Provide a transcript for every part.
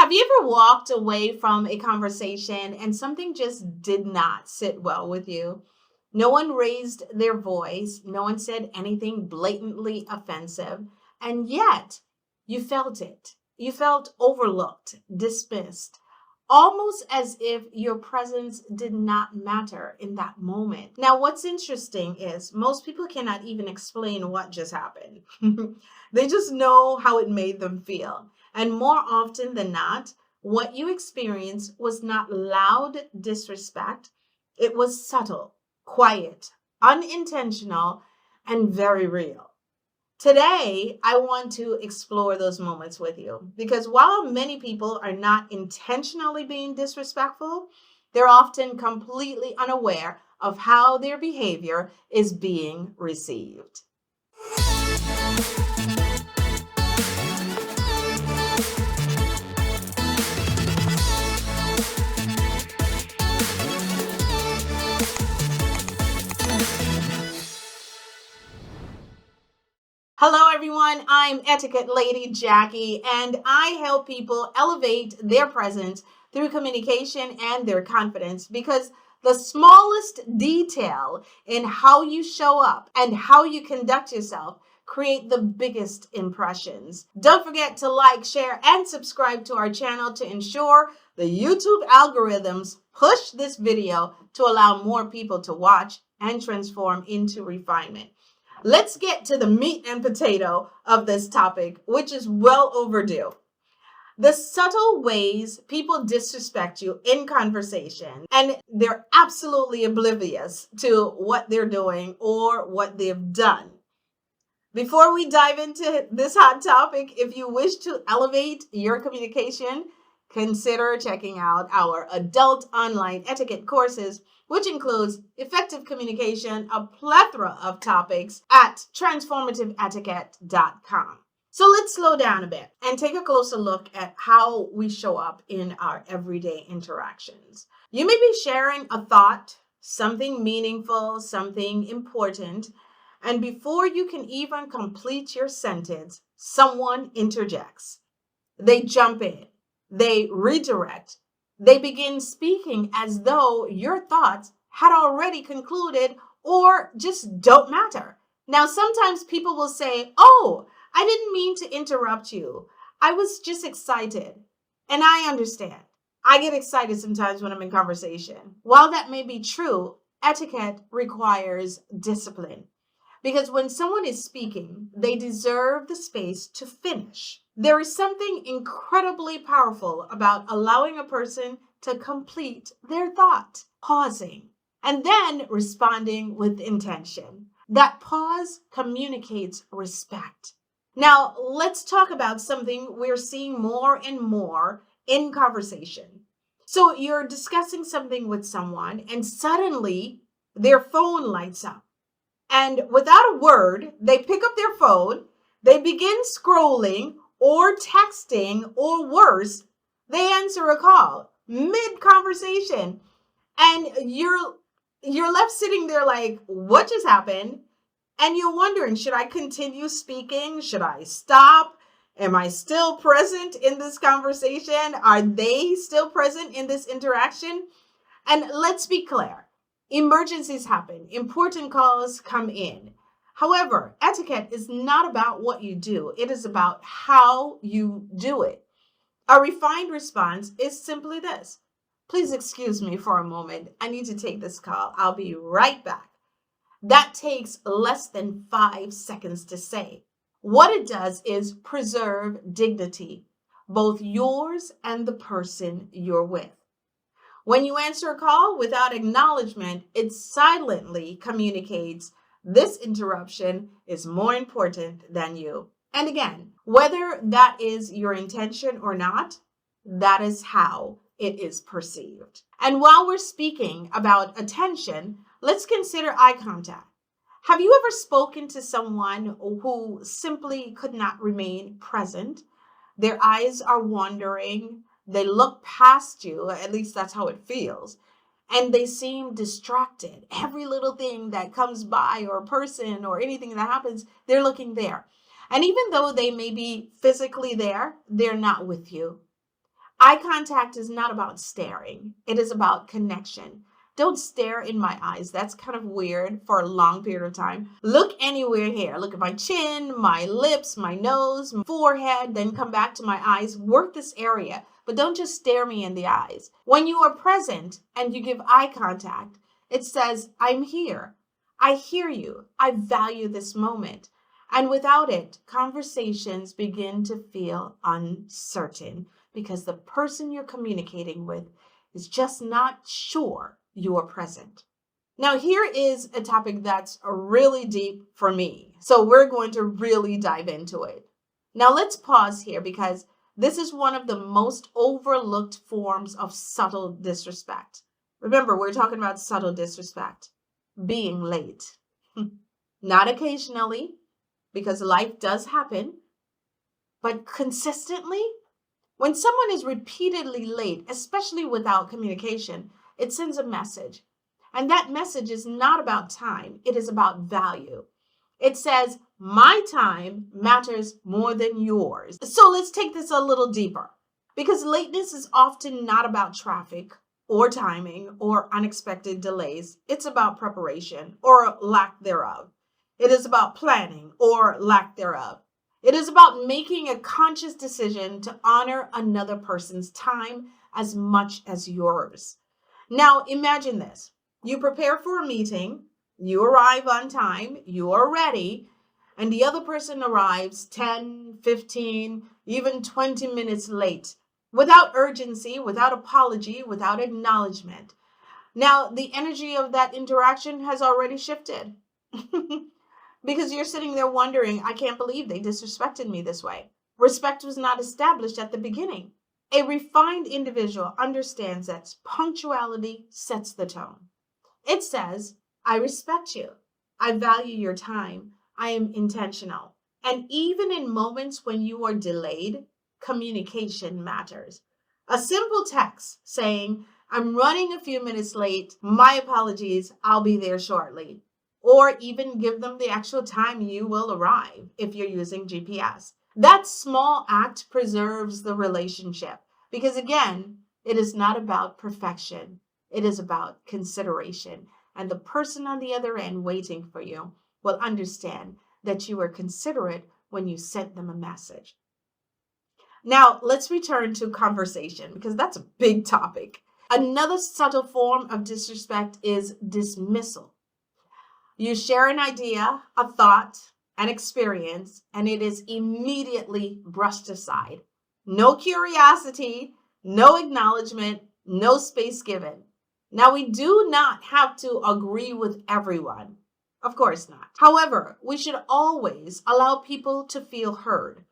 Have you ever walked away from a conversation and something just did not sit well with you? No one raised their voice, no one said anything blatantly offensive, and yet you felt it. You felt overlooked, dismissed, almost as if your presence did not matter in that moment. Now, what's interesting is most people cannot even explain what just happened. They just know how it made them feel. And more often than not, what you experienced was not loud disrespect, it was subtle, quiet, unintentional, and very real. Today, I want to explore those moments with you because while many people are not intentionally being disrespectful, they're often completely unaware of how their behavior is being received. Hello, everyone. I'm Etiquette Lady Jackie, and I help people elevate their presence through communication and their confidence because the smallest detail in how you show up and how you conduct yourself create the biggest impressions. Don't forget to like, share, and subscribe to our channel to ensure the YouTube algorithms push this video to allow more people to watch and transform into refinement. Let's get to the meat and potato of this topic, which is well overdue. The subtle ways people disrespect you in conversation, and they're absolutely oblivious to what they're doing or what they've done. Before we dive into this hot topic, if you wish to elevate your communication, consider checking out our adult online etiquette courses, which includes effective communication, a plethora of topics at transformativeetiquette.com. So let's slow down a bit and take a closer look at how we show up in our everyday interactions. You may be sharing a thought, something meaningful, something important, and before you can even complete your sentence, someone interjects. They jump in, they redirect, they begin speaking as though your thoughts had already concluded or just don't matter. Now, sometimes people will say, "Oh, I didn't mean to interrupt you. I was just excited." And I understand. I get excited sometimes when I'm in conversation. While that may be true, etiquette requires discipline. Because when someone is speaking, they deserve the space to finish. There is something incredibly powerful about allowing a person to complete their thought, pausing, and then responding with intention. That pause communicates respect. Now, let's talk about something we're seeing more and more in conversation. So you're discussing something with someone, and suddenly their phone lights up. And without a word, they pick up their phone, they begin scrolling or texting, or worse, they answer a call mid-conversation. And you're left sitting there like, what just happened? And you're wondering, should I continue speaking? Should I stop? Am I still present in this conversation? Are they still present in this interaction? And let's be clear. Emergencies happen. Important calls come in. However, etiquette is not about what you do. It is about how you do it. A refined response is simply this. "Please excuse me for a moment. I need to take this call. I'll be right back." That takes less than 5 seconds to say. What it does is preserve dignity, both yours and the person you're with. When you answer a call without acknowledgement, it silently communicates this interruption is more important than you. And again, whether that is your intention or not, that is how it is perceived. And while we're speaking about attention, let's consider eye contact. Have you ever spoken to someone who simply could not remain present? Their eyes are wandering. They look past you, at least that's how it feels, and they seem distracted. Every little thing that comes by or person or anything that happens, they're looking there. And even though they may be physically there, they're not with you. Eye contact is not about staring. It is about connection. Don't stare in my eyes. That's kind of weird for a long period of time. Look anywhere here. Look at my chin, my lips, my nose, my forehead, then come back to my eyes. Work this area, but don't just stare me in the eyes. When you are present and you give eye contact, it says, I'm here. I hear you. I value this moment. And without it, conversations begin to feel uncertain because the person you're communicating with is just not sure you are present. Now, here is a topic that's really deep for me. So we're going to really dive into it. Now, let's pause here because this is one of the most overlooked forms of subtle disrespect. Remember, we're talking about subtle disrespect, being late. Not occasionally, because life does happen, but consistently. When someone is repeatedly late, especially without communication, it sends a message. And that message is not about time, it is about value. It says, my time matters more than yours. So let's take this a little deeper, because lateness is often not about traffic or timing or unexpected delays. It's about preparation or lack thereof. It is about planning or lack thereof. It is about making a conscious decision to honor another person's time as much as yours. Now, imagine this. You prepare for a meeting, you arrive on time, you are ready, and the other person arrives 10, 15, even 20 minutes late, without urgency, without apology, without acknowledgement. Now, the energy of that interaction has already shifted. Because you're sitting there wondering, I can't believe they disrespected me this way. Respect was not established at the beginning. A refined individual understands that punctuality sets the tone. It says, I respect you. I value your time. I am intentional. And even in moments when you are delayed, communication matters. A simple text saying, I'm running a few minutes late. My apologies. I'll be there shortly. Or even give them the actual time you will arrive if you're using GPS. That small act preserves the relationship because, again, it is not about perfection. It is about consideration. And the person on the other end waiting for you will understand that you were considerate when you sent them a message. Now, let's return to conversation because that's a big topic. Another subtle form of disrespect is dismissal. You share an idea, a thought, an experience, and it is immediately brushed aside. No curiosity, no acknowledgement, no space given. Now, we do not have to agree with everyone. Of course not. However, we should always allow people to feel heard.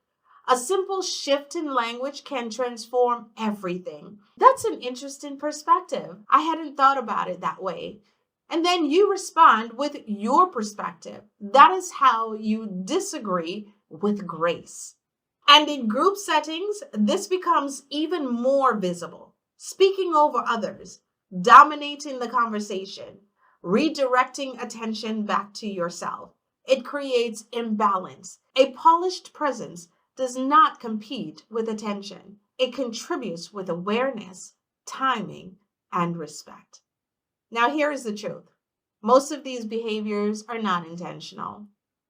A simple shift in language can transform everything. That's an interesting perspective. I hadn't thought about it that way. And then you respond with your perspective. That is how you disagree with grace. And in group settings, this becomes even more visible. Speaking over others, dominating the conversation, redirecting attention back to yourself. It creates imbalance. A polished presence does not compete with attention. It contributes with awareness, timing, and respect. Now, here is the truth. Most of these behaviors are not intentional.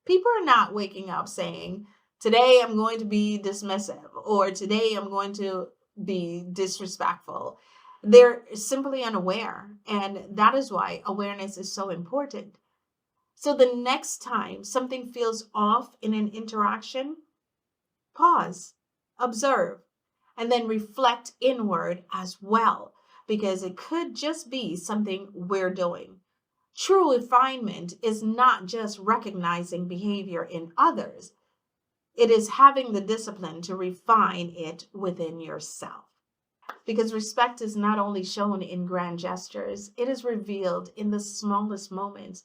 People are not waking up saying, today I'm going to be dismissive or today I'm going to be disrespectful. They're simply unaware. And that is why awareness is so important. So the next time something feels off in an interaction, pause, observe, and then reflect inward as well, because it could just be something we're doing. True refinement is not just recognizing behavior in others. It is having the discipline to refine it within yourself. Because respect is not only shown in grand gestures, it is revealed in the smallest moments.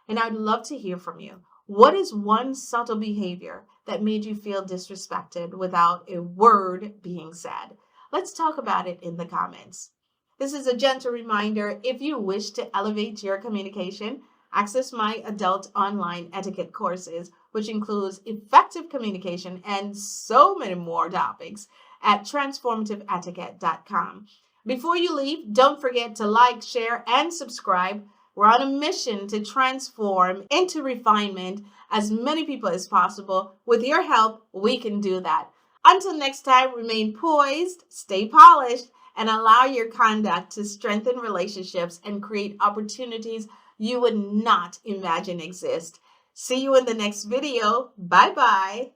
And I'd love to hear from you. What is one subtle behavior that made you feel disrespected without a word being said? Let's talk about it in the comments. This is a gentle reminder. If you wish to elevate your communication, access my adult online etiquette courses, which includes effective communication and so many more topics. at transformativeetiquette.com. Before you leave, don't forget to like, share, and subscribe. We're on a mission to transform into refinement as many people as possible. With your help, we can do that. Until next time, remain poised, stay polished, and allow your conduct to strengthen relationships and create opportunities you would not imagine exist. See you in the next video. Bye-bye.